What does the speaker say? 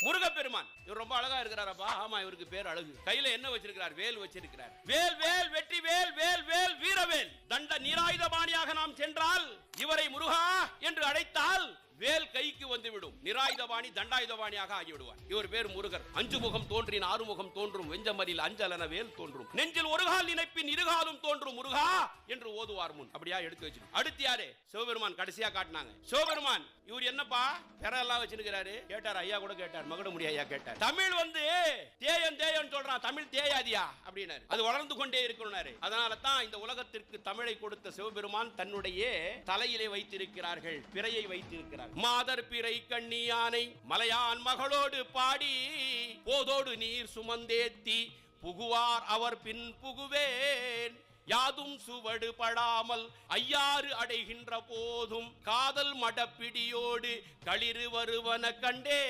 முருகப்பெருமான் இவர் ரொம்ப அழகா இருக்கிறாரப்பா. ஆமா, இவருக்கு பேர் அழகு. கையில என்ன வச்சிருக்கிறார்? வேல் வச்சிருக்கிறார். வேல் வேல் வெற்றி வேல் வேல் வேல் வீரவேல். தண்ட நிராயுதபாணியாக நாம் சென்றால் இவரை முருகா என்று அழைத்தால் வேல் கைக்கு வந்துவிடும். நிராயுதபாணி தண்டாயுதபாணியாக ஆகிவிடுவார். இவர் பேர் முருகர். அஞ்சு முகம் தோன்றின் ஆறு முகம் தோன்றும், வெஞ்சமரில் அஞ்சலன வேல் தோன்றும், நெஞ்சில் ஒரு கால் நினைப்பின் இருகாலும் தோன்றும் முருகா என்று ஓதுவார் முன். அப்படியா எடுத்து வச்சிரு. அடுத்து யாரு? சிவபெருமான் கடைசியா காட்டினாங்க. சிவபெருமான் இவர் என்னப்பா பெற எல்லாம் வச்சிருக்கிறாரு? கேட்டார். ஐயா கூட கேட்டார். மகுட முடியா ஐயா கேட்டார். தமிழ் வந்து தேயன் தேயன் சொல்றான், தமிழ் தேயாதியா அப்படின்னாரு. அது வளர்ந்து கொண்டே இருக்கணும்னாரு. அதனால தான் இந்த உலகத்திற்கு தமிழை கொடுத்த சிவபெருமான் தன்னுடைய தலையிலே வைத்திருக்கிறார்கள், பிறையை வைத்திருக்கிறார். மாதர் பிறை கண்ணி யானை மலையான் மகளோடு பாடி போதோடு நீர் சுமந்தேத்தி புகுவார் அவர் பின் புகுவேன். யாதும் சுவடு படாமல் ஐயாறு அடைகின்ற போதும் காதல் மடப்பிடியோடு களிறு வருவன கண்டே.